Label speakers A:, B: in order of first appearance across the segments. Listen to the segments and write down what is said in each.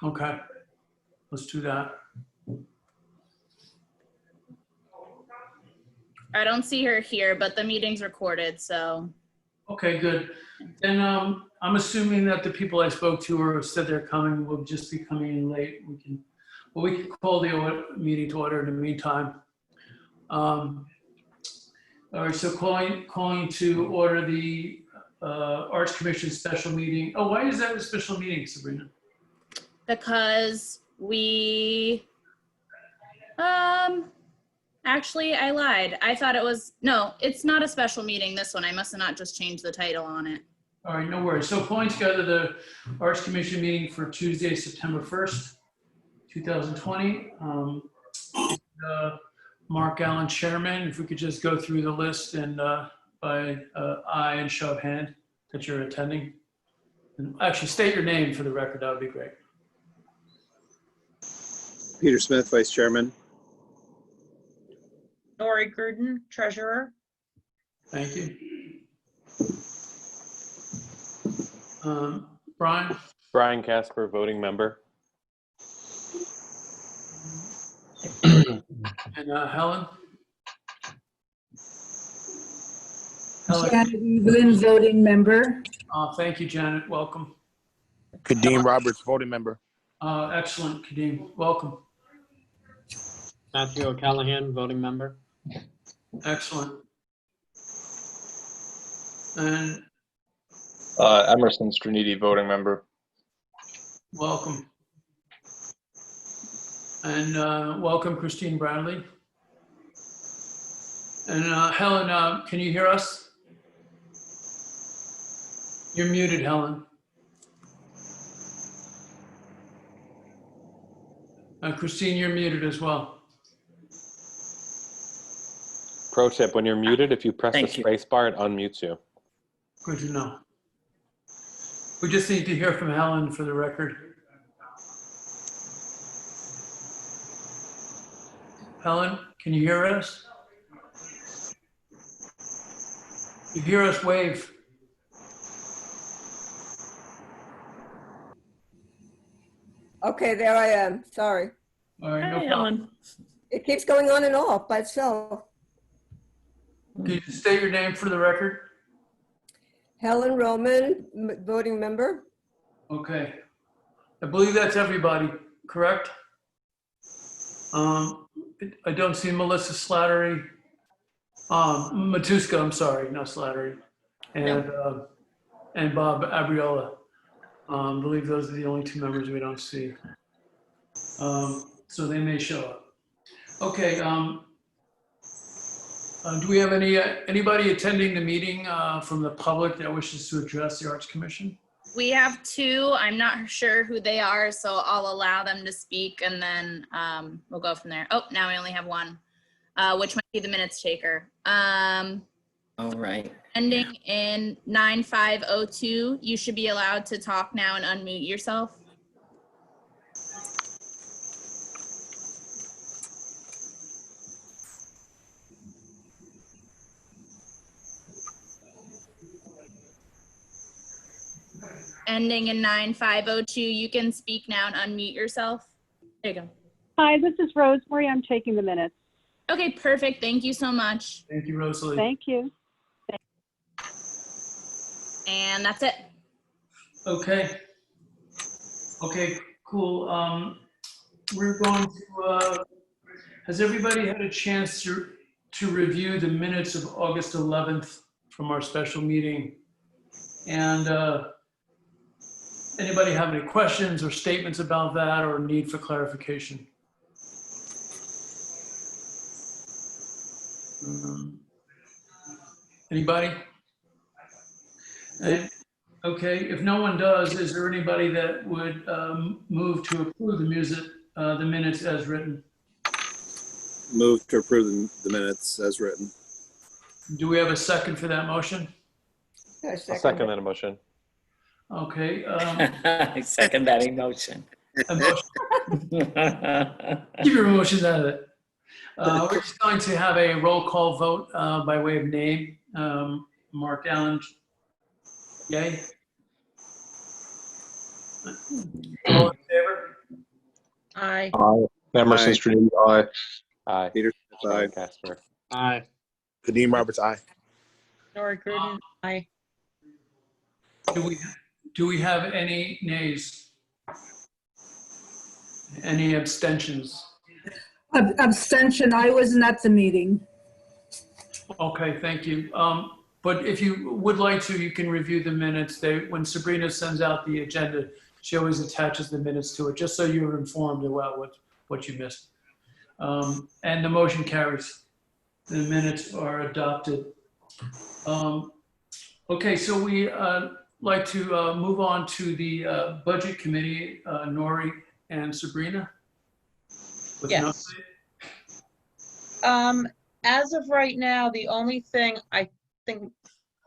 A: Okay, let's do that.
B: I don't see her here, but the meeting's recorded, so.
A: Okay, good. And I'm assuming that the people I spoke to or said they're coming will just be coming in late. We can call the meeting to order in the meantime. All right, so calling to order the Arts Commission special meeting. Oh, why is that a special meeting, Sabrina?
B: Because we, actually, I lied. I thought it was, no, it's not a special meeting, this one. I must have not just changed the title on it.
A: All right, no worries. So calling together the Arts Commission meeting for Tuesday, September 1st, 2020. Mark Allen, Chairman, if we could just go through the list and by aye and show of hand that you're attending. And actually state your name for the record, that would be great.
C: Peter Smith, Vice Chairman.
D: Nori Gruden, Treasurer.
A: Thank you. Brian?
E: Brian Casper, voting member.
A: And Helen? Helen,
F: Janet Evelyn, voting member.
A: thank you, Janet. Welcome.
G: Kadeem Roberts, voting member.
A: Excellent, Kadeem. Welcome.
H: Matthew O'Callahan, voting member.
A: Excellent. And
E: Emerson Straniti, voting member.
A: welcome. And welcome, Christine Bradley. And Helen, can you hear us? You're muted, Helen. Christine, you're muted as well.
E: Pro tip, when you're muted, if you press the
H: Thank you.
E: space bar, it unmutes you.
A: Good to know. We just need to hear from Helen for the record. Helen, can you hear us? You hear us, wave.
I: Okay, there I am. Sorry.
A: All right, no
B: Hi,
A: problem.
B: Ellen.
I: It keeps going on and off by itself.
A: Can you state your name for the record?
I: Helen Roman, voting member.
A: Okay. I believe that's everybody, correct? I don't see Melissa Slattery. Matuska, I'm sorry, not Slattery. And Bob Abriola. I believe those are the only two members we don't see. So they may show up. Okay. Do we have anybody attending the meeting from the public that wishes to address the Arts Commission?
B: We have two. I'm not sure who they are, so I'll allow them to speak and then we'll go from there. Oh, now we only have one, which might be the minutes taker.
H: All right.
B: Ending in 9502, you should be allowed to talk now and unmute yourself. Ending in 9502, you can speak now and unmute yourself. There you go.
J: Hi, this is Rosemary. I'm taking the minutes.
B: Okay, perfect. Thank you so much.
A: Thank you, Rosalie.
J: Thank you.
B: And that's it.
A: Okay. Okay, cool. We're going to, has everybody had a chance to review the minutes of August 11th from our special meeting? And anybody have any questions or statements about that or need for clarification? Anybody? Okay, if no one does, is there anybody that would move to approve the minutes as written?
C: Move to approve the minutes as written.
A: Do we have a second for that motion?
I: I
E: I'll second that motion.
A: Okay.
H: I second that emotion.
A: Keep your emotions out of it. We're just going to have a roll call vote by way of name. Mark Allen, yay? All in favor?
D: Aye.
E: Emerson
C: Aye.
E: Strinidi, aye. Aye.
C: Peter Smith, aye.
E: Sorry, Casper.
H: Aye.
G: Kadeem Roberts, aye.
D: Lori Gruden, aye.
A: Do we have any nays? Any abstentions?
F: Abstention, I wasn't at the meeting.
A: Okay, thank you. But if you would like to, you can review the minutes. When Sabrina sends out the agenda, she always attaches the minutes to it, just so you're informed about what you missed. And the motion carries. The minutes are adopted. Okay, so we like to move on to the Budget Committee, Nori and Sabrina. With an
D: Yes.
A: update.
D: As of right now, the only thing I think,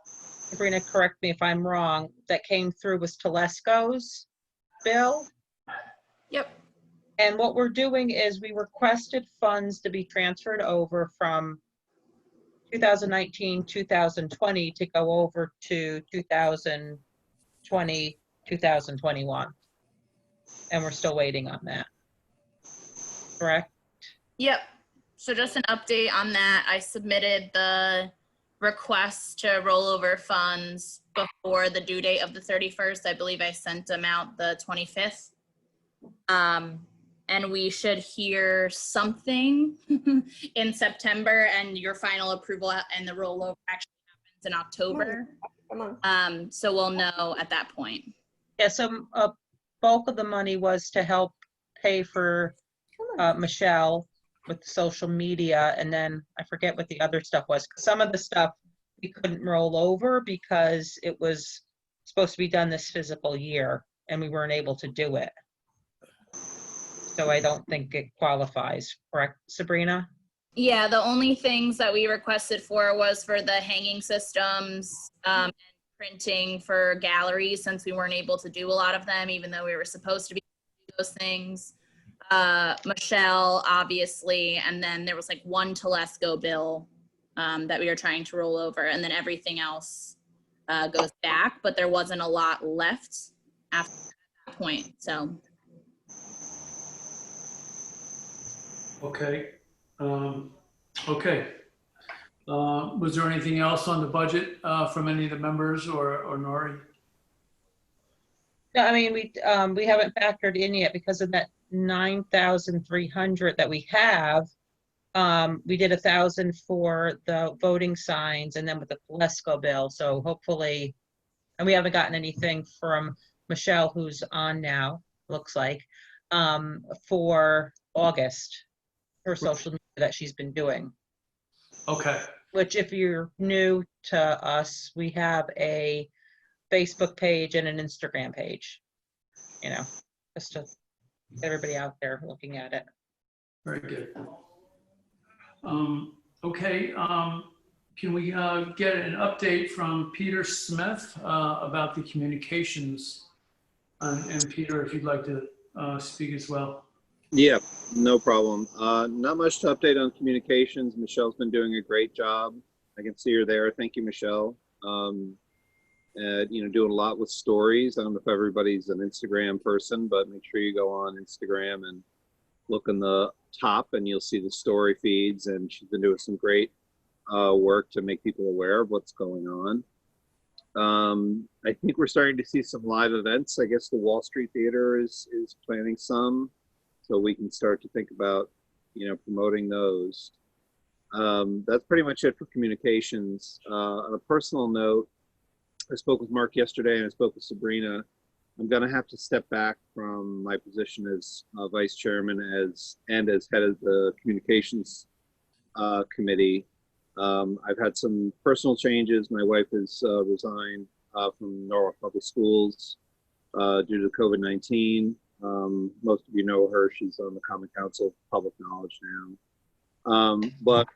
D: Sabrina, correct me if I'm wrong, that came through was Telesco's bill.
B: Yep.
D: And what we're doing is we requested funds to be transferred over from 2019, 2020 to go over to 2020, 2021. And we're still waiting on that. Correct?
B: Yep. So just an update on that. I submitted the request to roll over funds before the due date of the 31st. I believe I sent them out the 25th. And we should hear something in September, and your final approval and the rollover actually happens in October.
I: Come on.
B: So we'll know at that point.
D: Yeah, so a bulk of the money was to help pay for Michelle with social media, and then I forget what the other stuff was. Some of the stuff we couldn't roll over because it was supposed to be done this physical year, and we weren't able to do it. So I don't think it qualifies, correct, Sabrina?
B: Yeah, the only things that we requested for was for the hanging systems and printing for galleries, since we weren't able to do a lot of them, even though we were supposed to be doing those things. Michelle, obviously, and then there was like one Telesco bill that we were trying to roll over, and then everything else goes back, but there wasn't a lot left after that point, so.
A: Okay. Okay. Was there anything else on the budget from any of the members or Nori?
D: No, I mean, we haven't factored in yet because of that 9,300 that we have. We did 1,000 for the voting signs and then with the Telesco bill. So hopefully, and we haven't gotten anything from Michelle, who's on now, looks like, for August, her social media that she's been doing.
A: Okay.
D: Which, if you're new to us, we have a Facebook page and an Instagram page, you know, just to get everybody out there looking at it.
A: Very good. Okay. Can we get an update from Peter Smith about the communications? And Peter, if you'd like to speak as well.
C: Yeah, no problem. Not much to update on communications. Michelle's been doing a great job. I can see her there. Thank you, Michelle. Doing a lot with stories. I don't know if everybody's an Instagram person, but make sure you go on Instagram and look in the top and you'll see the story feeds. And she's been doing some great work to make people aware of what's going on. I think we're starting to see some live events. I guess the Wall Street Theater is planning some, so we can start to think about, promoting those. That's pretty much it for communications. On a personal note, I spoke with Mark yesterday and I spoke with Sabrina. I'm going to have to step back from my position as vice chairman and as head of the communications committee. I've had some personal changes. My wife has resigned from Norwalk Public Schools due to COVID-19. Most of you know her. She's on the Common Council of Public Knowledge now. But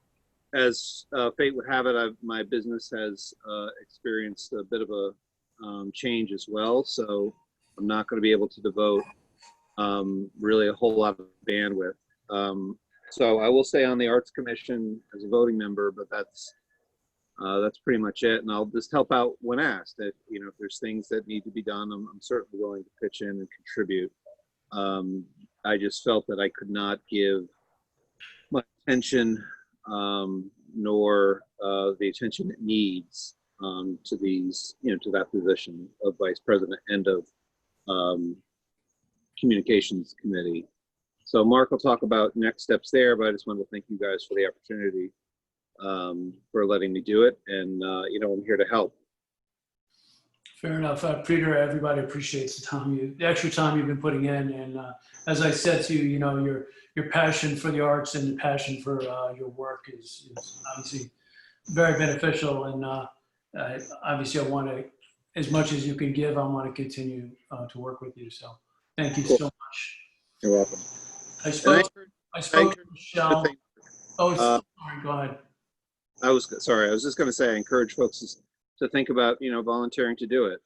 C: as fate would have it, my business has experienced a bit of a change as well. So I'm not going to be able to devote really a whole lot of bandwidth. So I will stay on the Arts Commission as a voting member, but that's pretty much it. And I'll just help out when asked. If there's things that need to be done, I'm certainly willing to pitch in and contribute. I just felt that I could not give my attention, nor the attention it needs to these, to that position of vice president and of communications committee. So Mark will talk about next steps there, but I just wanted to thank you guys for the opportunity for letting me do it. And, I'm here to help.
A: Fair enough. Peter, everybody appreciates the extra time you've been putting in. And as I said to you, your passion for the arts and the passion for your work is obviously very beneficial. And obviously I want to, as much as you can give, I want to continue to work with you. So thank you so much.
C: You're welcome.
A: I spoke to Michelle. Oh,
C: Uh,
A: sorry, go ahead.
C: I was just going to say, I encourage folks to think about, volunteering to do it,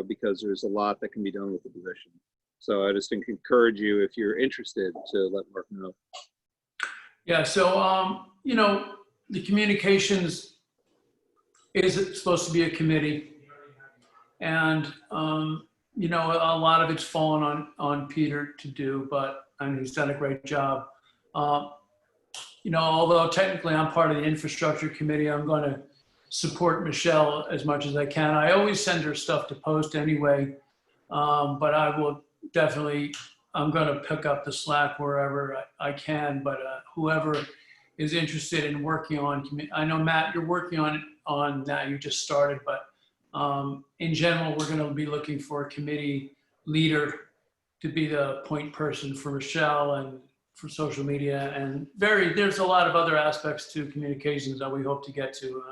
C: because there's a lot that can be done with the position. So I just encourage you, if you're interested, to let Mark know.
A: Yeah, so, the communications is supposed to be a committee. And, a lot of it's fallen on Peter to do, but he's done a great job. Although technically I'm part of the infrastructure committee, I'm going to support Michelle as much as I can. I always send her stuff to post anyway, but I will definitely, I'm going to pick up the slack wherever I can, but whoever is interested in working on, I know Matt, you're working on that, you just started, but in general, we're going to be looking for a committee leader to be the point person for Michelle and for social media, and there's a lot of other aspects to communications that we hope to get to.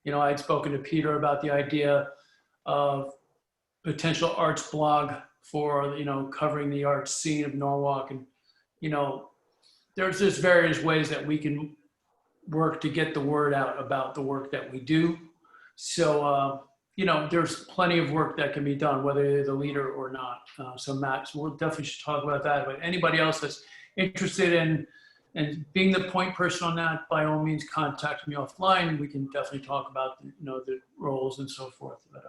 A: I had spoken to Peter about the idea of potential arts blog for, covering the arts scene of Norwalk. And, there's just various ways that we can work to get the word out about the work that we do. So, there's plenty of work that can be done, whether you're the leader or not. So Matt, we'll definitely should talk about that. But anybody else that's interested in being the point person on that, by all means, contact me offline. We can definitely talk about, the roles and so forth. But,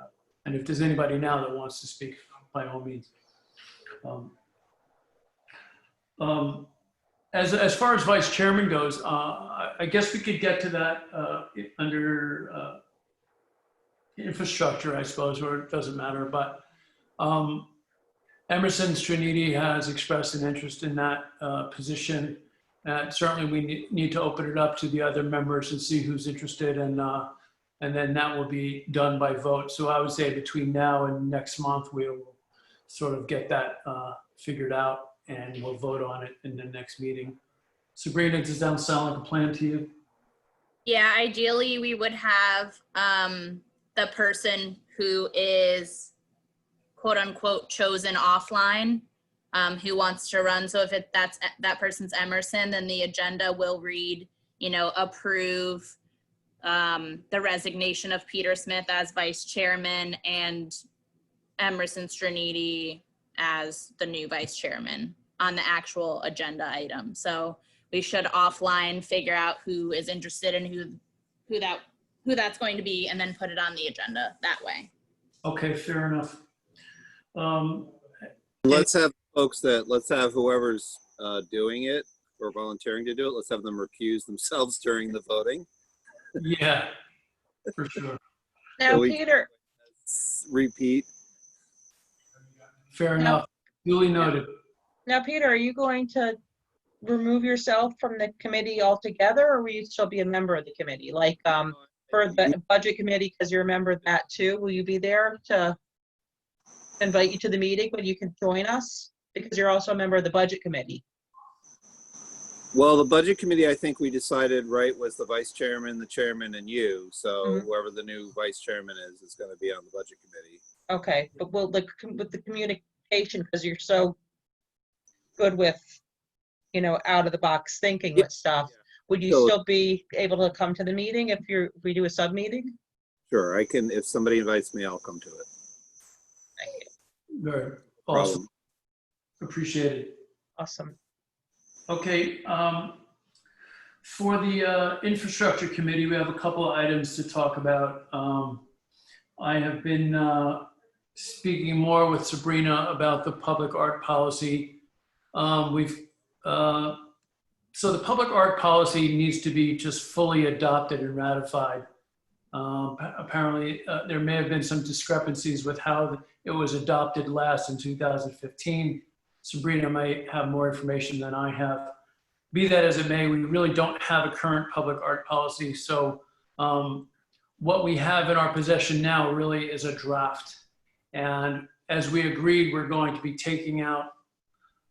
A: and if there's anybody now that wants to speak, by all means. As far as vice chairman goes, I guess we could get to that under infrastructure, I suppose, or it doesn't matter. But Emerson Straniti has expressed an interest in that position. Certainly we need to open it up to the other members and see who's interested, and then that will be done by vote. So I would say between now and next month, we will sort of get that figured out, and we'll vote on it in the next meeting. Sabrina, does that sound like a plan to you?
B: Yeah, ideally we would have the person who is quote unquote chosen offline, who wants to run. So if that's that person's Emerson, then the agenda will read, approve the resignation of Peter Smith as vice chairman and Emerson Straniti as the new vice chairman on the actual agenda item. So we should offline figure out who is interested and who that's going to be, and then put it on the agenda that way.
A: Okay, fair enough.
C: Let's have whoever's doing it or volunteering to do it, let's have them recuse themselves during the voting.
A: Yeah, for sure.
D: Now,
C: So we-
D: Peter,
C: Repeat.
A: Fair enough. Duly noted.
D: Are you going to remove yourself from the committee altogether, or will you still be a member of the committee? Like for the budget committee, because you're a member of that too, will you be there to invite you to the meeting when you can join us? Because you're also a member of the budget committee.
C: Well, the budget committee, I think we decided, right, was the vice chairman, the chairman, and you. So
D: Mhm.
C: whoever the new vice chairman is going to be on the budget committee.
D: Okay, but with the communication, because you're so good with, out of the box thinking with stuff, would you
C: So-
D: still be able to come to the meeting if we do a sub meeting?
C: Sure, I can. If somebody invites me, I'll come to it.
D: Thank you.
A: Very awesome.
C: Problem.
A: Appreciate it.
D: Awesome.
A: Okay, for the infrastructure committee, we have a couple of items to talk about. I have been speaking more with Sabrina about the public art policy. we've, so the public art policy needs to be just fully adopted and ratified. Apparently, there may have been some discrepancies with how it was adopted last in 2015. Sabrina may have more information than I have. Be that as it may, we really don't have a current public art policy. So what we have in our possession now really is a draft. And as we agreed, we're going to be taking out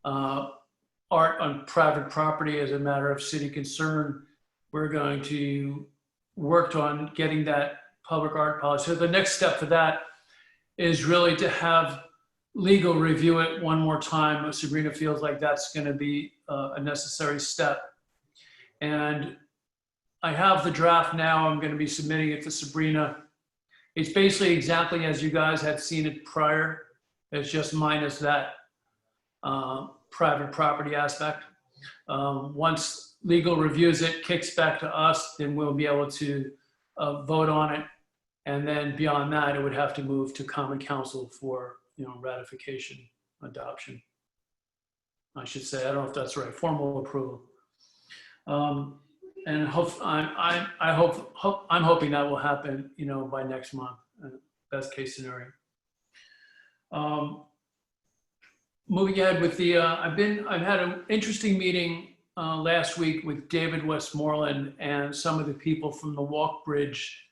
A: art on private property as a matter of city concern. We're going to work on getting that public art policy. So the next step for that is really to have legal review it one more time. Sabrina feels like that's going to be a necessary step. And I have the draft now. I'm going to be submitting it to Sabrina. It's basically exactly as you guys had seen it prior. It's just minus that private property aspect. Once legal reviews it, kicks back to us, then we'll be able to vote on it. And then beyond that, it would have to move to Common Council for, ratification, adoption. I should say, I don't know if that's right, formal approval. And I'm hoping that will happen, by next month, best case scenario. Moving ahead with the, I've had an interesting meeting last week with David Westmoreland and some of the people from the Walk Bridge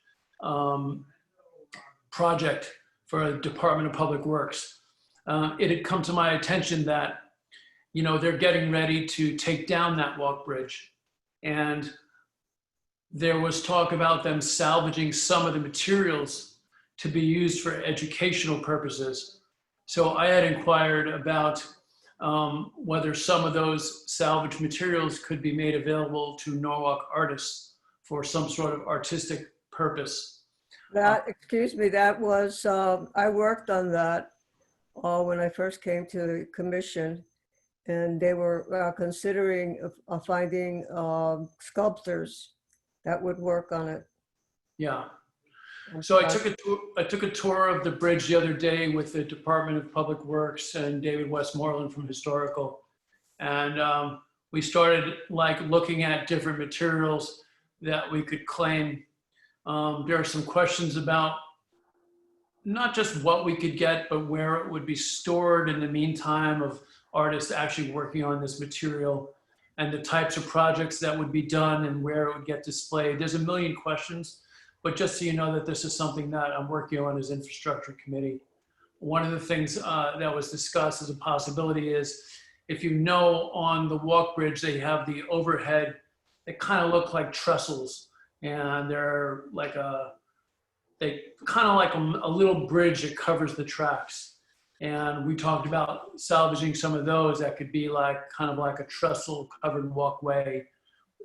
A: project for the Department of Public Works. It had come to my attention that, they're getting ready to take down that Walk Bridge. And there was talk about them salvaging some of the materials to be used for educational purposes. So I had inquired about whether some of those salvaged materials could be made available to Norwalk artists for some sort of artistic purpose.
I: Excuse me, that was, I worked on that when I first came to the commission, and they were considering finding sculptors that would work on it.
A: Yeah. So I took a tour of the bridge the other day with the Department of Public Works and David Westmoreland from Historical. And we started looking at different materials that we could claim. There are some questions about not just what we could get, but where it would be stored in the meantime of artists actually working on this material, and the types of projects that would be done and where it would get displayed. There's a million questions. But just so you know that this is something that I'm working on as infrastructure committee. One of the things that was discussed as a possibility is, if on the Walk Bridge, they have the overhead, they kind of look like trestles, and they're they kind of like a little bridge that covers the tracks. And we talked about salvaging some of those that could be kind of like a trestle covered walkway.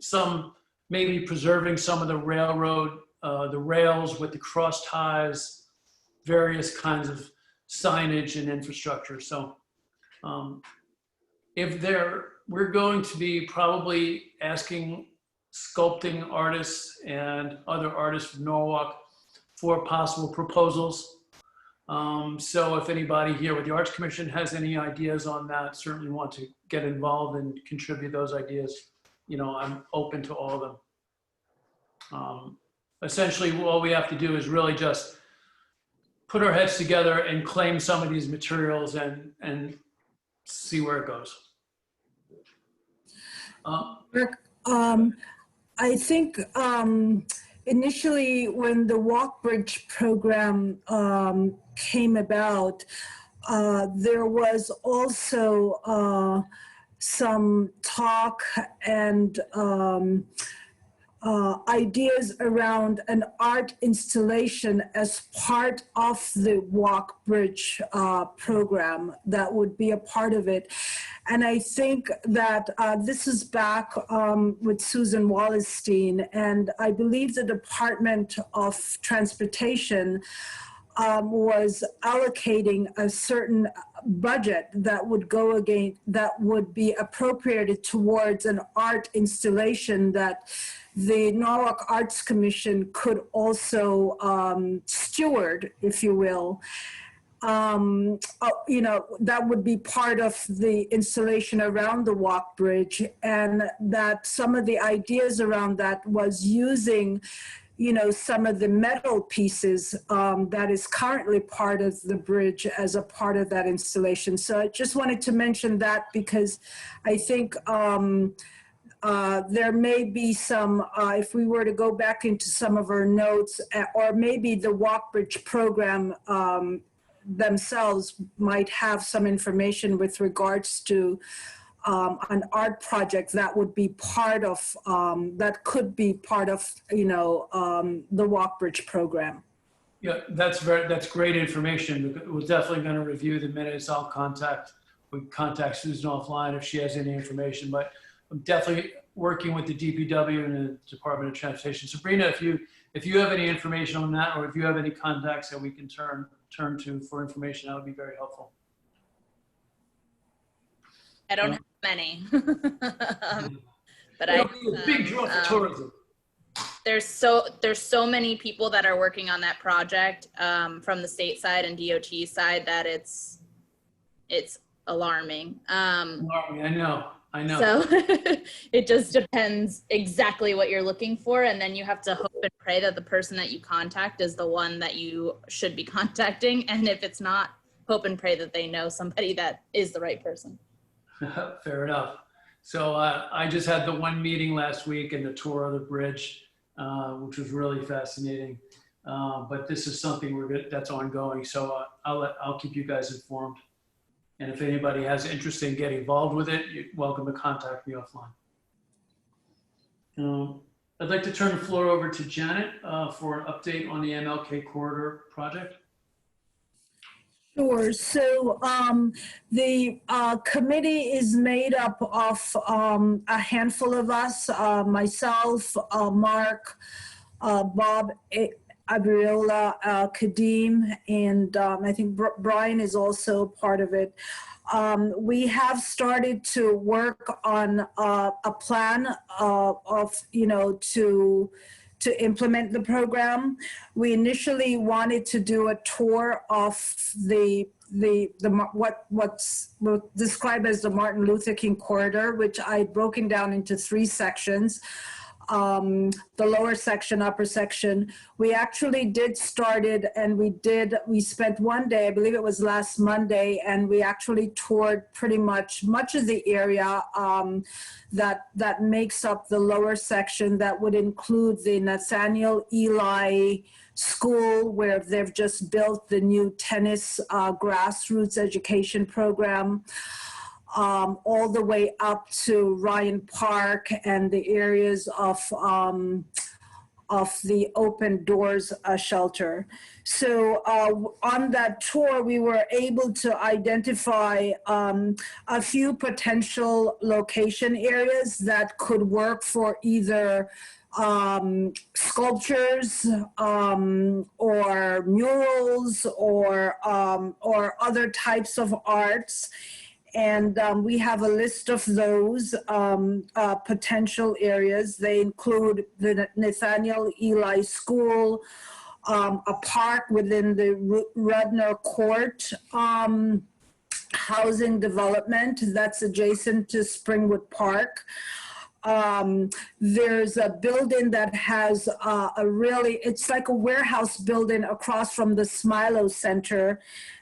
A: Some maybe preserving some of the railroad, the rails with the cross ties, various kinds of signage and infrastructure. So we're going to be probably asking sculpting artists and other artists from Norwalk for possible proposals. So if anybody here with the Arts Commission has any ideas on that, certainly want to get involved and contribute those ideas. I'm open to all of them. Essentially, all we have to do is really just put our heads together and claim some of these materials and see where it goes.
F: I think initially when the Walk Bridge program came about, there was also some talk and ideas around an art installation as part of the Walk Bridge program that would be a part of it. And I think that this is back with Susan Wallerstein, and I believe the Department of Transportation was allocating a certain budget that would be appropriated towards an art installation that the Norwalk Arts Commission could also steward, if you will. that would be part of the installation around the walk bridge, and that some of the ideas around that was using some of the metal pieces that is currently part of the bridge as a part of that installation. So I just wanted to mention that because I think there may be some, if we were to go back into some of our notes, or maybe the walk bridge program themselves might have some information with regards to an art project that would be part of, that could be part of, the walk bridge program.
A: Yeah, that's great information. We're definitely going to review the minutes. We contact Susan offline if she has any information, but I'm definitely working with the DPW and the Department of Transportation. Sabrina, if you have any information on that, or if you have any contacts that we can turn to for information, that would be very helpful.
B: I don't have many. But
A: Big draw for tourism.
B: There's so many people that are working on that project from the state side and DOT side that it's alarming.
A: I know.
B: So it just depends exactly what you're looking for, and then you have to hope and pray that the person that you contact is the one that you should be contacting, and if it's not, hope and pray that they know somebody that is the right person.
A: Fair enough. So I just had the one meeting last week and the tour of the bridge, which was really fascinating. But this is something that's ongoing. So I'll keep you guys informed. And if anybody has interest in getting involved with it, you're welcome to contact me offline. I'd like to turn the floor over to Janet for an update on the MLK Corridor project.
F: Sure. So the committee is made up of a handful of us, myself, Mark, Bob, Abriola, Kadeem, and I think Brian is also part of it. We have started to work on a plan of, to implement the program. We initially wanted to do a tour of what's described as the Martin Luther King corridor, which I had broken down into 3 sections. The lower section, upper section. We actually did started, and we spent one day, I believe it was last Monday, and we actually toured pretty much of the area that makes up the lower section. That would include the Nathaniel Eli School, where they've just built the new tennis grassroots education program. All the way up to Ryan Park and the areas of the Open Doors shelter. So on that tour, we were able to identify a few potential location areas that could work for either sculptures or murals or other types of arts. And we have a list of those potential areas. They include the Nathaniel Eli School, a park within the Rudner Court housing development that's adjacent to Springwood Park. There's a building that has it's like a warehouse building across from the Smilo Center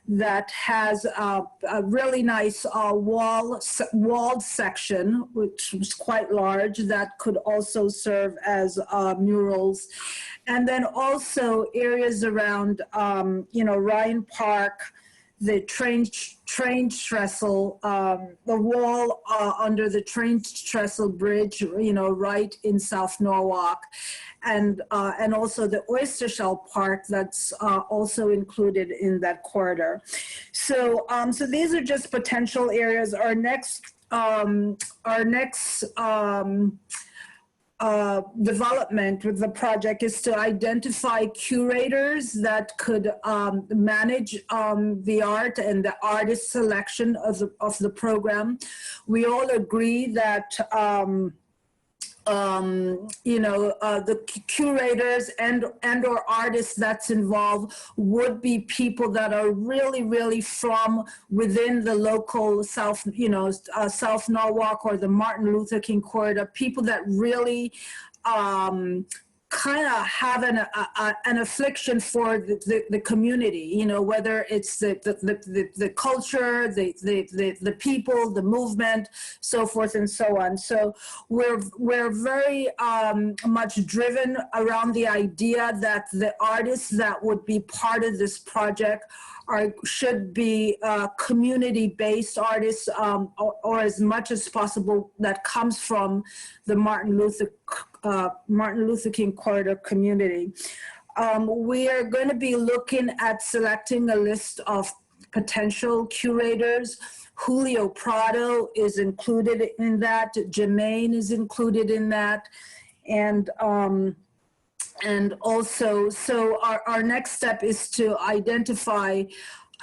F: that has a really nice walled section, which was quite large, that could also serve as murals. And then also areas around, Ryan Park, the train trestle, the wall under the train trestle bridge, right in South Norwalk, and also the Oyster Shell Park that's also included in that corridor. So so these are just potential areas. Our next development with the project is to identify curators that could manage the art and the artist selection of the program. We all agree that the curators and or artists that's involved would be people that are really, really from within the local South, South Norwalk or the Martin Luther King corridor, people that really kind of have an affliction for the community, whether it's the culture, the people, the movement, so forth and so on. So we're very much driven around the idea that the artists that would be part of this project should be community-based artists, or as much as possible that comes from the Martin Luther King corridor community. We are going to be looking at selecting a list of potential curators. Julio Prado is included in that. Jermaine is included in that. And also, so our next step is to identify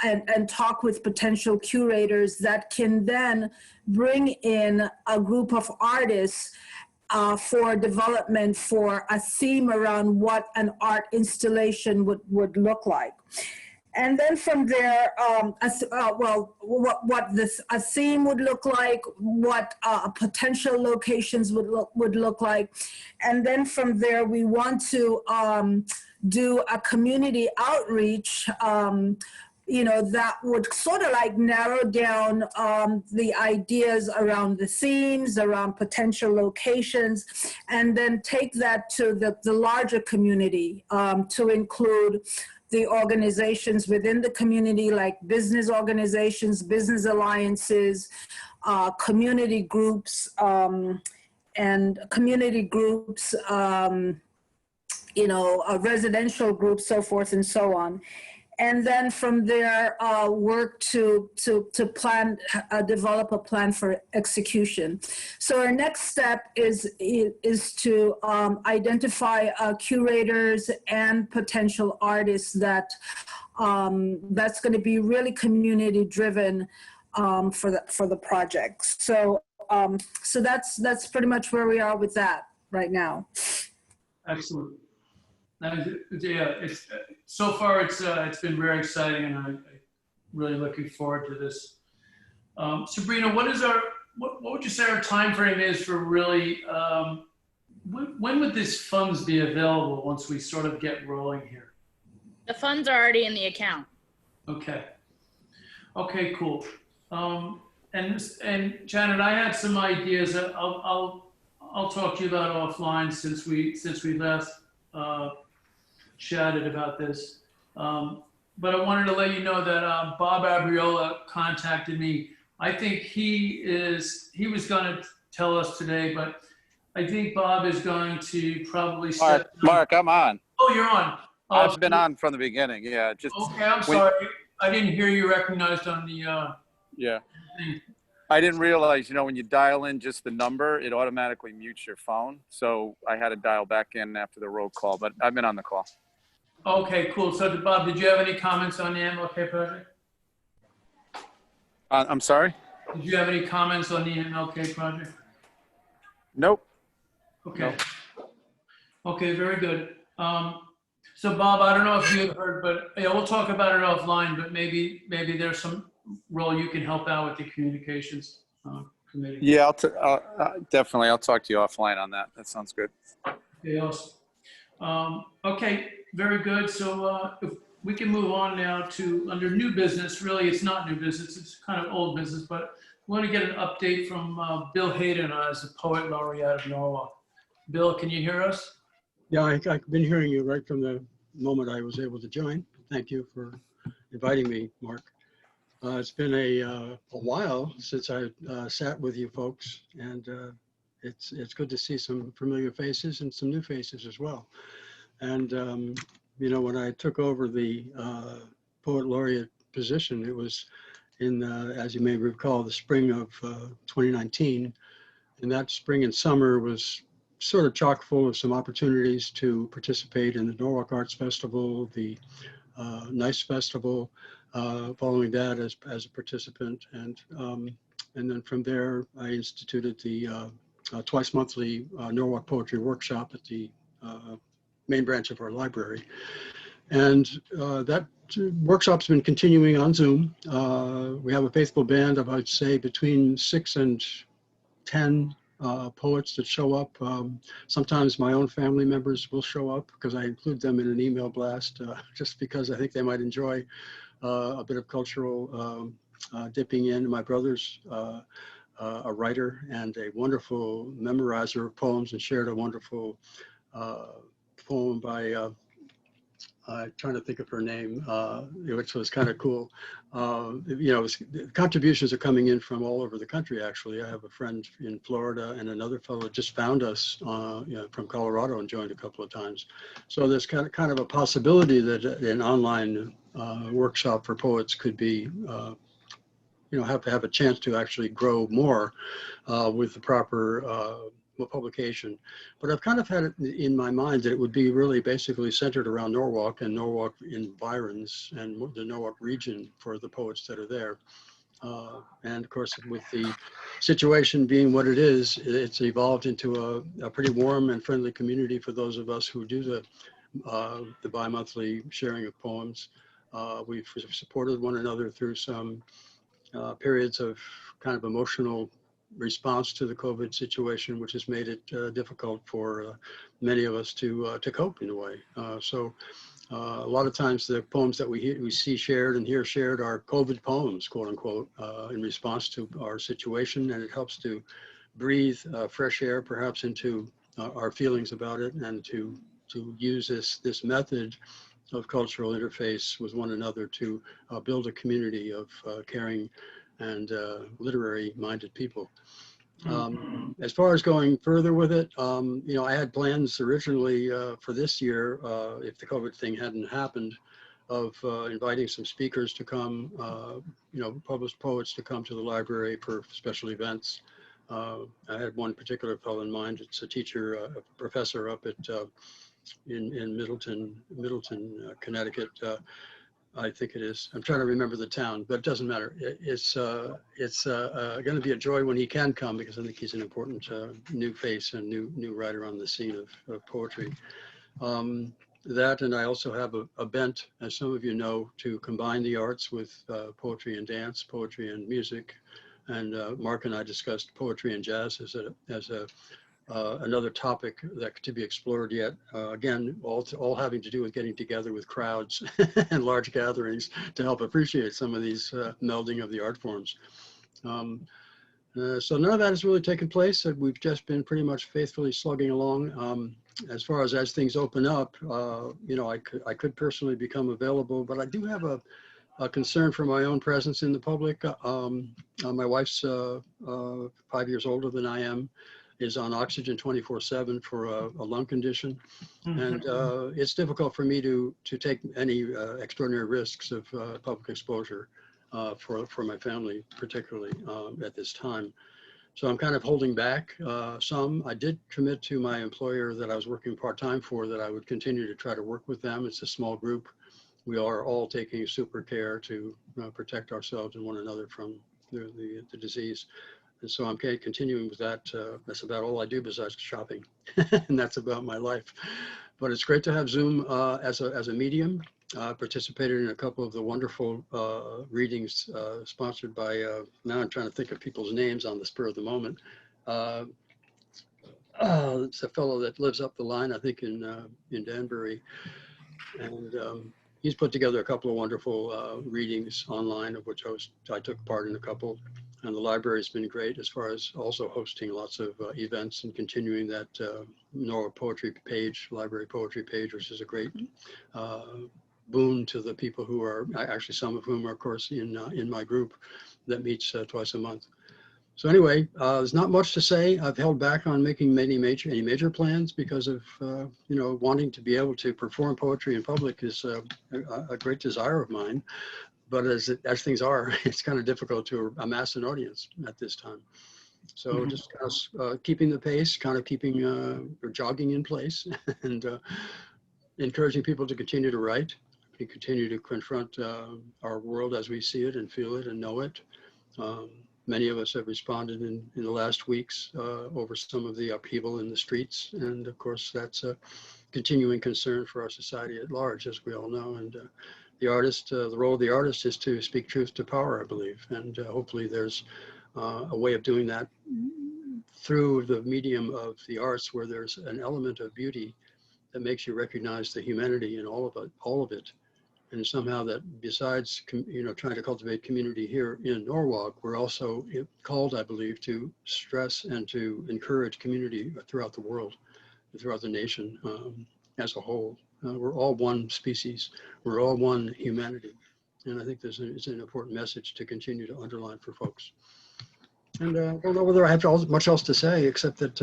F: and talk with potential curators that can then bring in a group of artists for development for a theme around what an art installation would look like. And then from there, what a theme would look like, what potential locations would look like. And then from there, we want to do a community outreach, that would sort of like narrow down the ideas around the themes, around potential locations, and then take that to the larger community to include the organizations within the community, like business organizations, business alliances, community groups, residential groups, so forth and so on. And then from there, work to plan, develop a plan for execution. So our next step is to identify curators and potential artists that's going to be really community driven for the project. So that's pretty much where we are with that right now.
A: Excellent. So far it's been very exciting, and I'm really looking forward to this. Sabrina, what would you say our time frame is for really? When would these funds be available once we sort of get rolling here?
B: The funds are already in the account.
A: Okay. Okay, cool. And Janet, I had some ideas that I'll talk to you about offline since we last chatted about this. But I wanted to let you know that Bob Abriola contacted me. I think he was going to tell us today, but I think Bob is going to probably step down.
E: Mark, I'm on.
A: Oh, you're on.
E: I've been on from the beginning. Yeah, just
A: okay. I'm sorry. I didn't hear you recognized on the.
E: Yeah.
A: Thing.
E: I didn't realize, when you dial in just the number, it automatically mutes your phone. So I had to dial back in after the roll call, but I've been on the call.
A: Okay, cool. So Bob, did you have any comments on the MLK project?
E: I'm sorry?
A: Did you have any comments on the MLK project?
E: Nope.
A: Okay. Nope. Okay, very good. So Bob, I don't know if you heard, but yeah, we'll talk about it offline, but maybe there's some role you can help out with the communications committee.
E: Yeah, definitely. I'll talk to you offline on that. That sounds good.
A: Okay, awesome. Okay, very good. So if we can move on now to under new business. Really, it's not new business. It's kind of old business, but we want to get an update from Bill Hayden as the Poet Laureate of Norwalk. Bill, can you hear us?
K: Yeah, I've been hearing you right from the moment I was able to join. Thank you for inviting me, Mark. It's been a while since I sat with you folks, and it's good to see some familiar faces and some new faces as well. And when I took over the Poet Laureate position, it was in, as you may recall, the spring of 2019. And that spring and summer was sort of chock full of some opportunities to participate in the Norwalk Arts Festival, the NICE Festival, following that as a participant. And then from there, I instituted the twice monthly Norwalk Poetry Workshop at the main branch of our library. And that workshop's been continuing on Zoom. We have a faithful band of, I'd say, between 6 and 10 poets that show up. Sometimes my own family members will show up because I include them in an email blast just because I think they might enjoy a bit of cultural dipping in. My brother's a writer and a wonderful memorizer of poems and shared a wonderful poem by trying to think of her name, which was kind of cool. Contributions are coming in from all over the country, actually. I have a friend in Florida and another fellow just found us from Colorado and joined a couple of times. So there's kind of a possibility that an online workshop for poets could be, have a chance to actually grow more with the proper publication. But I've kind of had it in my mind that it would be really basically centered around Norwalk and Norwalk environs and the Norwalk region for the poets that are there. And of course, with the situation being what it is, it's evolved into a pretty warm and friendly community for those of us who do the bi-monthly sharing of poems. We've supported one another through some periods of kind of emotional response to the COVID situation, which has made it difficult for many of us to cope in a way. So a lot of times the poems that we see shared and hear shared are COVID poems, quote unquote, in response to our situation, and it helps to breathe fresh air perhaps into our feelings about it, and to use this method of cultural interface with one another to build a community of caring and literary-minded people. As far as going further with it, I had plans originally for this year, if the COVID thing hadn't happened, of inviting some speakers to come, published poets to come to the library for special events. I had one particular fellow in mind. It's a teacher, a professor up at in Middleton, Connecticut. I think it is. I'm trying to remember the town, but it doesn't matter. It's going to be a joy when he can come, because I think he's an important new face and new writer on the scene of poetry. That, and I also have a bent, as some of you know, to combine the arts with poetry and dance, poetry and music. And Mark and I discussed poetry and jazz as another topic that to be explored yet. Again, all having to do with getting together with crowds and large gatherings to help appreciate some of these melding of the art forms. So none of that has really taken place. We've just been pretty much faithfully slugging along. As far as things open up, I could personally become available, but I do have a concern for my own presence in the public. My wife's 5 years older than I am, is on oxygen 24/7 for a lung condition. And it's difficult for me to take any extraordinary risks of public exposure for my family, particularly at this time. So I'm kind of holding back some. I did commit to my employer that I was working part-time for that I would continue to try to work with them. It's a small group. We are all taking super care to protect ourselves and one another from the disease. And so I'm continuing with that. That's about all I do besides shopping. And that's about my life. But it's great to have Zoom as a medium. I participated in a couple of the wonderful readings sponsored by, now I'm trying to think of people's names on the spur of the moment. It's a fellow that lives up the line, I think in Danbury. And he's put together a couple of wonderful readings online, of which I took part in a couple. And the library has been great as far as also hosting lots of events and continuing that Norwalk Poetry page, library poetry page, which is a great boon to the people who are, actually some of whom are, of course, in my group that meets twice a month. So anyway, there's not much to say. I've held back on making any major plans because of, wanting to be able to perform poetry in public is a great desire of mine. But as things are, it's kind of difficult to amass an audience at this time. So just kind of keeping the pace, kind of keeping or jogging in place, and encouraging people to continue to write, continue to confront our world as we see it and feel it and know it. Many of us have responded in the last weeks over some of the upheaval in the streets. And of course, that's a continuing concern for our society at large, as we all know. And the artist, the role of the artist is to speak truth to power, I believe. And hopefully there's a way of doing that through the medium of the arts, where there's an element of beauty that makes you recognize the humanity in all of it. And somehow that, besides, trying to cultivate community here in Norwalk, we're also called, I believe, to stress and to encourage community throughout the world, throughout the nation as a whole. We're all one species. We're all one humanity. And I think it's an important message to continue to underline for folks. And I don't know whether I have much else to say, except that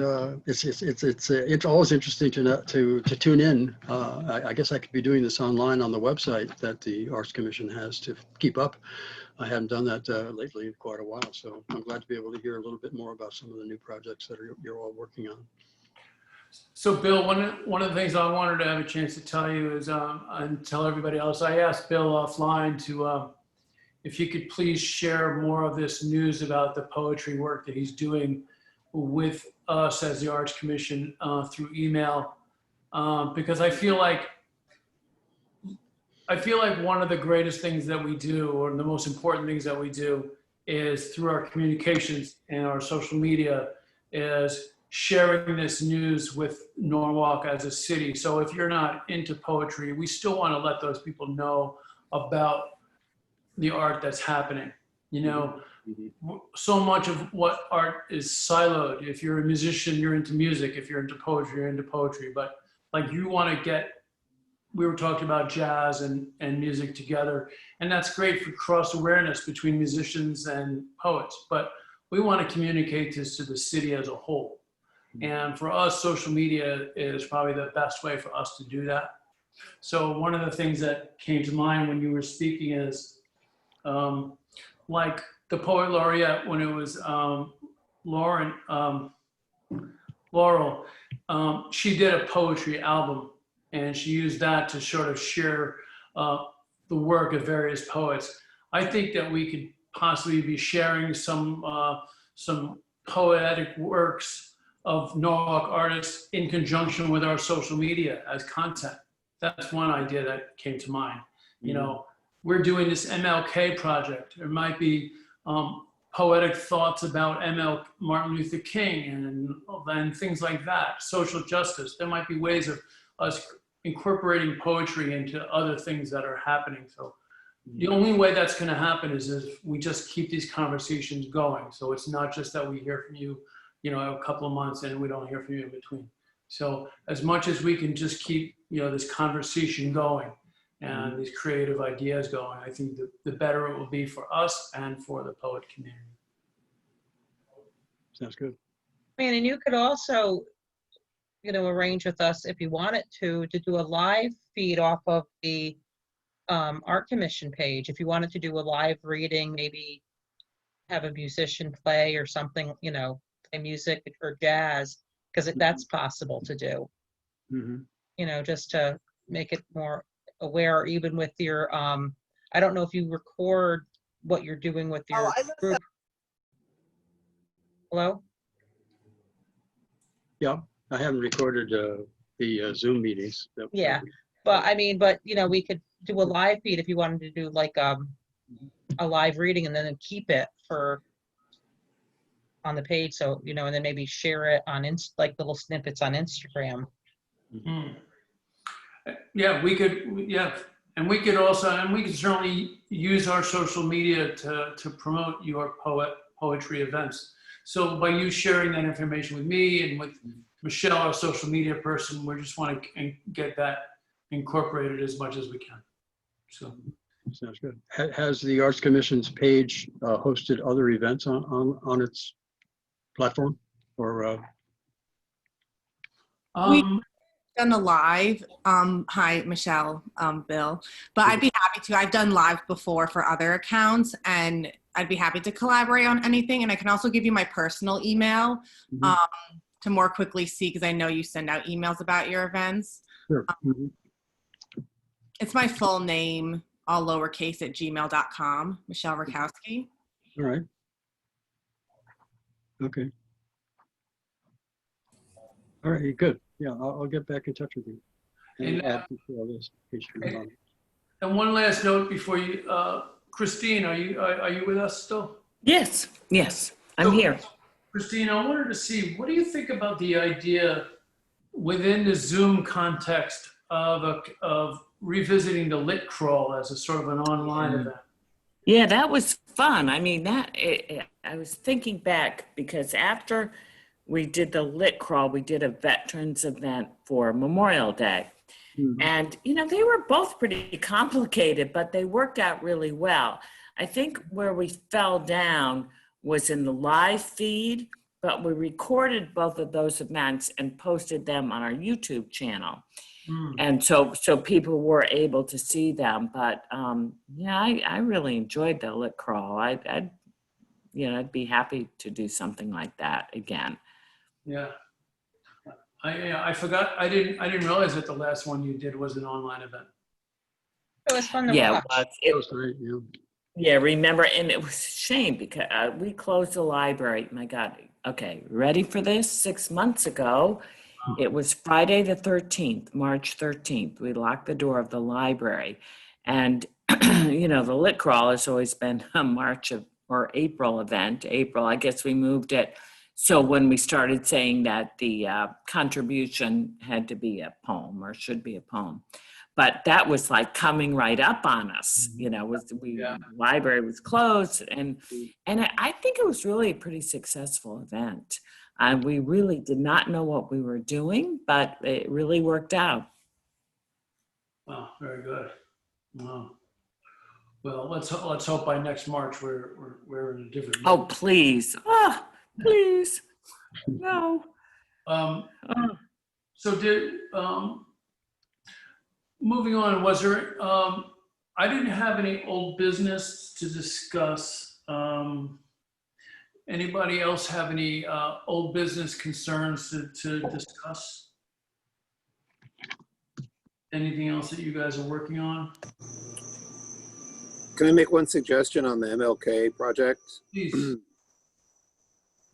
K: it's always interesting to tune in. I guess I could be doing this online on the website that the Arts Commission has to keep up. I haven't done that lately in quite a while, so I'm glad to be able to hear a little bit more about some of the new projects that you're all working on.
A: So Bill, one of the things I wanted to have a chance to tell you is, and tell everybody else, I asked Bill offline to, if you could please share more of this news about the poetry work that he's doing with us as the Arts Commission through email, because I feel like one of the greatest things that we do, or the most important things that we do, is through our communications and our social media, is sharing this news with Norwalk as a city. So if you're not into poetry, we still want to let those people know about the art that's happening. So much of what art is siloed. If you're a musician, you're into music. If you're into poetry, you're into poetry. But like, you want to get, we were talking about jazz and music together, and that's great for cross awareness between musicians and poets. But we want to communicate this to the city as a whole. And for us, social media is probably the best way for us to do that. So one of the things that came to mind when you were speaking is, like the poet laureate, when it was Laurel, she did a poetry album, and she used that to sort of share the work of various poets. I think that we could possibly be sharing some poetic works of Norwalk artists in conjunction with our social media as content. That's one idea that came to mind. We're doing this MLK project. There might be poetic thoughts about Martin Luther King and things like that, social justice. There might be ways of us incorporating poetry into other things that are happening. So the only way that's going to happen is if we just keep these conversations going. So it's not just that we hear from you, a couple of months and we don't hear from you in between. So as much as we can just keep, this conversation going and these creative ideas going, I think the better it will be for us and for the poet community.
K: Sounds good.
D: And you could also, arrange with us if you wanted to do a live feed off of the Art Commission page. If you wanted to do a live reading, maybe have a musician play or something, play music or jazz, because that's possible to do. Just to make it more aware, even with your, I don't know if you record what you're doing with your group. Hello?
K: Yeah, I haven't recorded the Zoom meetings.
D: Yeah, but we could do a live feed if you wanted to do like a live reading and then keep it on the page. So, and then maybe share it on like little snippets on Instagram.
A: Yeah, we could, and we could certainly use our social media to promote your poetry events. So by you sharing that information with me and with Michelle, our social media person, we just want to get that incorporated as much as we can. So
K: sounds good. Has the Arts Commission's page hosted other events on its platform, or?
L: We've done a live. Hi, Michelle, Bill. But I'd be happy to. I've done live before for other accounts, and I'd be happy to collaborate on anything. And I can also give you my personal email to more quickly see, because I know you send out emails about your events.
K: Sure.
L: It's my full name, all lowercase, @gmail.com, Michelle Rakowski.
K: All right. Okay. All right, good. Yeah, I'll get back in touch with you. And
A: And,
K: add to our list. in case you
A: Okay.
K: want.
A: And one last note before you, Christine, are you with us still?
H: Yes, yes, I'm
A: So,
H: here.
A: Christine, I wanted to see, what do you think about the idea within the Zoom context of revisiting the Lit Crawl as a sort of an online event?
H: Yeah, that was fun. I mean, I was thinking back because after we did the Lit Crawl, we did a veterans event for Memorial Day. And, you know, they were both pretty complicated, but they worked out really well. I think where we fell down was in the live feed, but we recorded both of those events and posted them on our YouTube channel. And so people were able to see them. But yeah, I really enjoyed the Lit Crawl. I'd be happy to do something like that again.
A: Yeah. I forgot, I didn't realize that the last one you did was an online event.
D: It was fun to
H: Yeah,
D: watch.
H: it
K: That
H: was.
K: was great, yeah.
H: Yeah, remember, and it was a shame because we closed the library. My God, okay, ready for this? 6 months ago, it was Friday the 13th, March 13th. We locked the door of the library. And, you know, the Lit Crawl has always been a March or April event. April, I guess we moved it. So when we started saying that the contribution had to be a poem or should be a poem. But that was like coming right up on us, you know, library was closed. And I think it was really a pretty successful event. We really did not know what we were doing, but it really worked out.
A: Oh, very good. Wow. Well, let's hope by next March we're in a different.
H: Oh, please. Oh, please. No.
A: So moving on, was there, I didn't have any old business to discuss. Anybody else have any old business concerns to discuss? Anything else that you guys are working on?
C: Can I make one suggestion on the MLK project?
A: Please.
C: You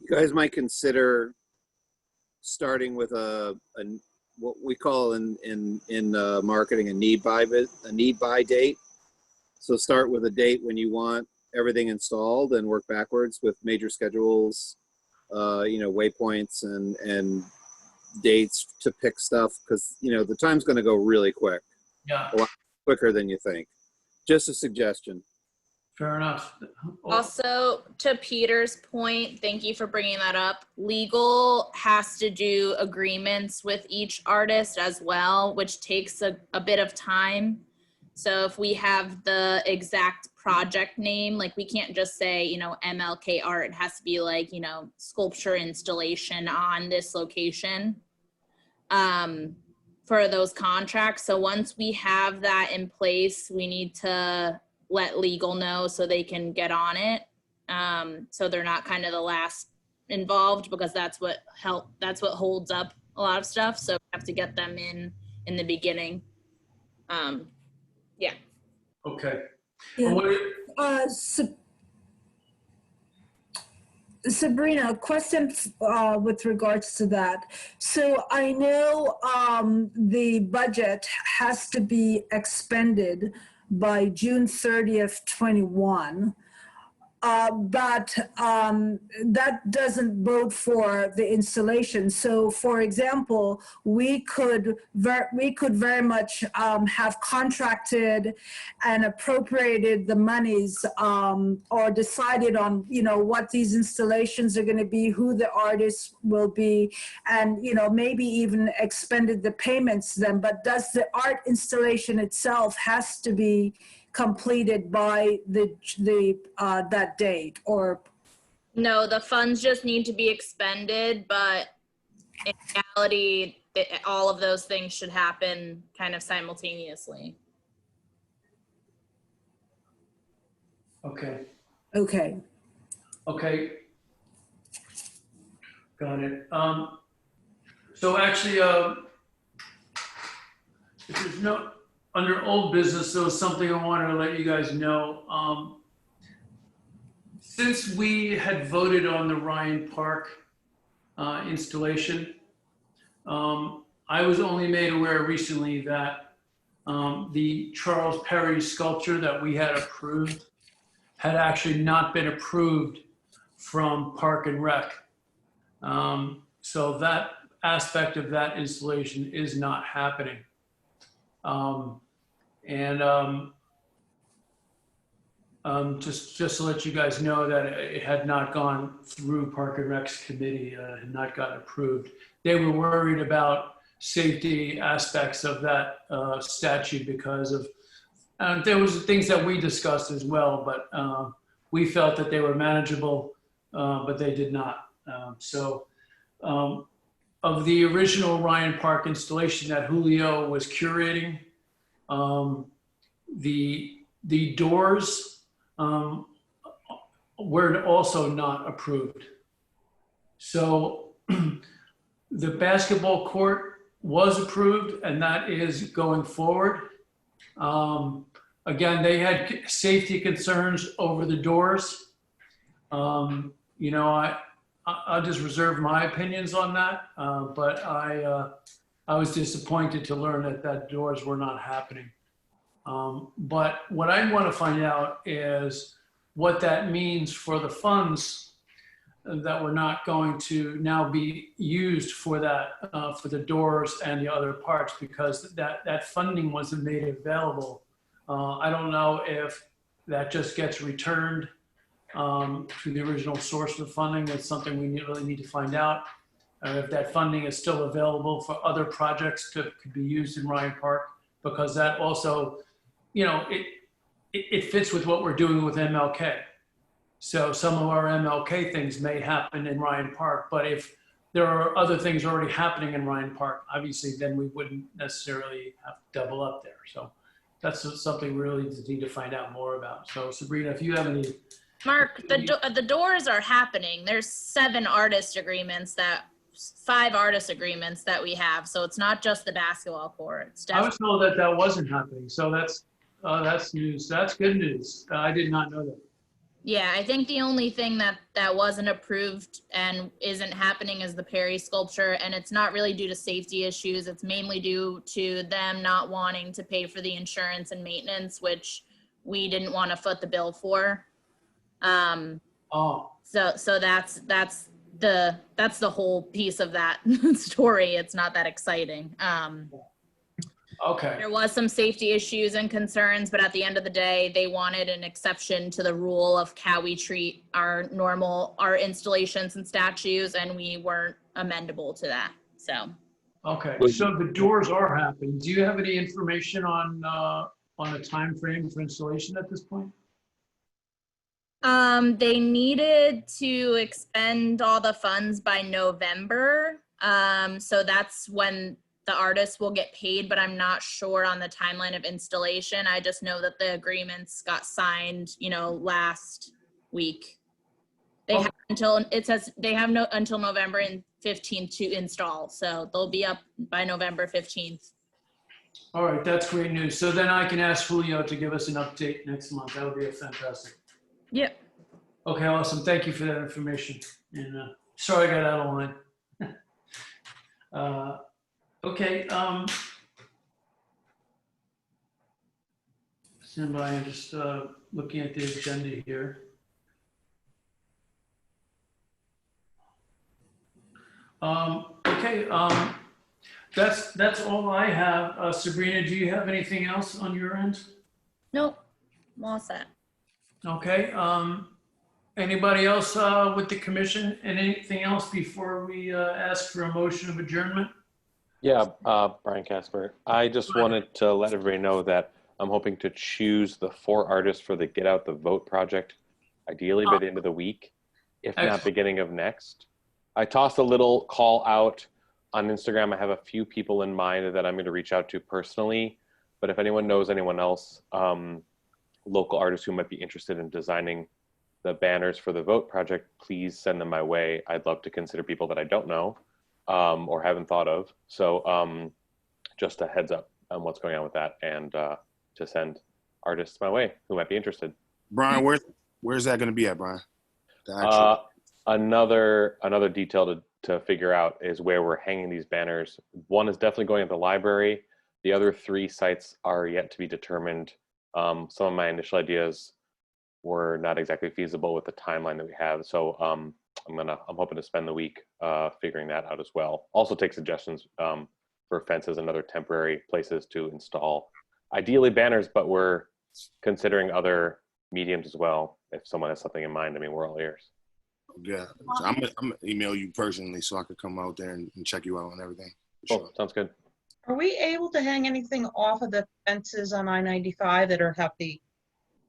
C: guys might consider starting with a what we call in marketing a need buy date. So start with a date when you want everything installed and work backwards with major schedules, waypoints and dates to pick stuff, because the time's going to go really quick.
A: Yeah.
C: A lot quicker than you think. Just a suggestion.
A: Fair enough.
B: Also, to Peter's point, thank you for bringing that up. Legal has to do agreements with each artist as well, which takes a bit of time. So if we have the exact project name, like we can't just say, MLK art, it has to be like, sculpture installation on this location for those contracts. So once we have that in place, we need to let legal know so they can get on it. So they're not kind of the last involved, because that's what holds up a lot of stuff. So we have to get them in the beginning. Yeah.
A: Okay.
F: Yeah. Sabrina, question with regards to that. So I know the budget has to be expended by June 30th, 21. But that doesn't bode for the installation. So, for example, we could very much have contracted and appropriated the monies, or decided on what these installations are going to be, who the artists will be, and maybe even expended the payments to them. But does the art installation itself has to be completed by that date, or?
B: No, the funds just need to be expended, but in reality, all of those things should happen kind of simultaneously.
A: Okay.
F: Okay.
A: Got it. So actually, if there's no, under old business, there was something I wanted to let you guys know. Since we had voted on the Ryan Park installation, I was only made aware recently that the Charles Perry sculpture that we had approved had actually not been approved from Park and Rec. So that aspect of that installation is not happening. Just to let you guys know that it had not gone through Park and Rec's committee, had not gotten approved. They were worried about safety aspects of that statue because of, there was things that we discussed as well, but we felt that they were manageable, but they did not. Of the original Ryan Park installation that Julio was curating, the doors were also not approved. So the basketball court was approved, and that is going forward. Again, they had safety concerns over the doors. You know, I'll just reserve my opinions on that, but I was disappointed to learn that doors were not happening. But what I want to find out is what that means for the funds that were not going to now be used for that, for the doors and the other parts, because that funding wasn't made available. I don't know if that just gets returned to the original source of the funding. That's something we really need to find out. If that funding is still available for other projects could be used in Ryan Park, because that also, you know, it fits with what we're doing with MLK. So some of our MLK things may happen in Ryan Park, but if there are other things already happening in Ryan Park, obviously then we wouldn't necessarily have to double up there. So that's something we really need to find out more about. So Sabrina, if you have any.
B: Mark, the doors are happening. There's 5 artist agreements that we have. So it's not just the basketball court. It's
A: I was told that wasn't happening. So that's news. That's good news. I did not know that.
B: Yeah, I think the only thing that wasn't approved and isn't happening is the Perry sculpture, and it's not really due to safety issues. It's mainly due to them not wanting to pay for the insurance and maintenance, which we didn't want to foot the bill for. So that's the whole piece of that story. It's not that exciting.
A: Okay.
B: There was some safety issues and concerns, but at the end of the day, they wanted an exception to the rule of how we treat our installations and statues, and we weren't amendable to that. So.
A: Okay, so the doors are happening. Do you have any information on a time frame for installation at this point?
B: They needed to expend all the funds by November. So that's when the artists will get paid, but I'm not sure on the timeline of installation. I just know that the agreements got signed, last week. They have until November 15th to install. So they'll be up by November 15th.
A: All right, that's great news. So then I can ask Julio to give us an update next month. That would be fantastic.
B: Yep.
A: Okay, awesome. Thank you for that information. And sorry I got out of line. Okay. Stand by. I'm just looking at the agenda here. Okay. That's all I have. Sabrina, do you have anything else on your end?
B: Nope. I'm all set.
A: Okay. Anybody else with the commission? And anything else before we ask for a motion of adjournment?
M: Yeah, Brian Casper. I just wanted to let everybody know that I'm hoping to choose the 4 artists for the Get Out the Vote project, ideally by the end of the week, if not beginning of next. I tossed a little call out on Instagram. I have a few people in mind that I'm going to reach out to personally, but if anyone knows anyone else, local artists who might be interested in designing the banners for the Vote project, please send them my way. I'd love to consider people that I don't know or haven't thought of. So just a heads up on what's going on with that, and to send artists my way who might be interested.
G: Brian, where's that going to be at, Brian?
M: Another detail to figure out is where we're hanging these banners. One is definitely going at the library. The other 3 sites are yet to be determined. Some of my initial ideas were not exactly feasible with the timeline that we have. So I'm hoping to spend the week figuring that out as well. Also take suggestions for fences and other temporary places to install. Ideally banners, but we're considering other mediums as well. If someone has something in mind, I mean, we're all ears.
G: Yeah, so I'm gonna email you personally so I could come out there and check you out on everything.
M: Cool. Sounds good.
D: Are we able to hang anything off of the fences on I-95 that have the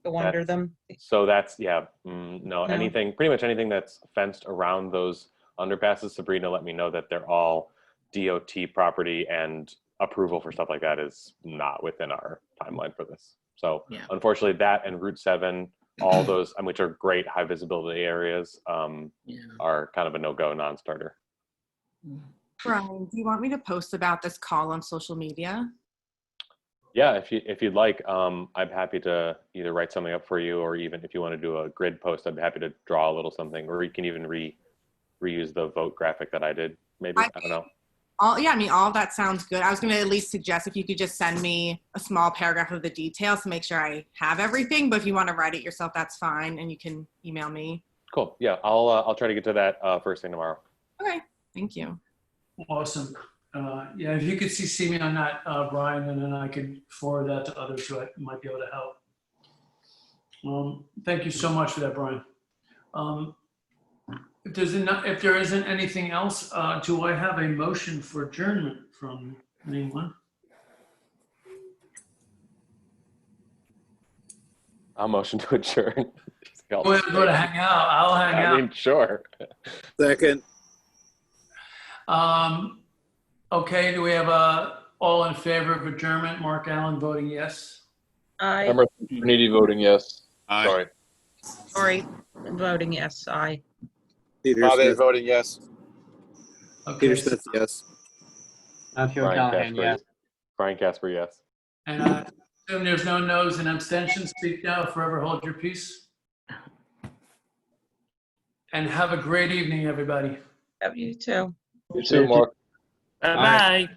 D: go under them?
M: So that's, no, anything, pretty much anything that's fenced around those underpasses. Sabrina let me know that they're all DOT property, and approval for stuff like that is not within our timeline for this. So unfortunately that and Route 7, all those, which are great high visibility areas, are kind of a no-go, non-starter.
L: Brian, do you want me to post about this call on social media?
M: Yeah, if you'd like, I'm happy to either write something up for you, or even if you want to do a grid post, I'd be happy to draw a little something, or you can even reuse the vote graphic that I did. Maybe I don't know.
L: All of that sounds good. I was going to at least suggest if you could just send me a small paragraph of the details to make sure I have everything. But if you want to write it yourself, that's fine, and you can email me.
M: Cool. Yeah, I'll try to get to that first thing tomorrow.
L: Okay. Thank you.
A: Awesome. Yeah, if you could CC me on that, Brian, and then I could forward that to others who might be able to help. Thank you so much for that, Brian. If there isn't anything else, do I have a motion for adjournment from anyone?
M: I'll motion to adjourn.
A: Go to hang out. I'll hang out.
M: I mean, sure.
C: Second.
A: Okay, do we have all in favor of adjournment? Mark Allen voting yes.
D: Aye.
N: Emerson Bernidi voting yes.
G: Aye.
D: Sorry, voting yes. Aye.
C: Peter
E: Bob
C: Smith,
E: voting yes.
A: Okay.
C: Peter Smith, yes.
N: Matthew
M: Brian
N: O'Callahan,
M: Casper,
N: yes.
M: Brian Casper, yes.
A: And I assume there's no no's and abstentions. Speak now, forever hold your peace. And have a great evening, everybody.
D: Love you too.
N: You too, Mark.
H: Bye-bye.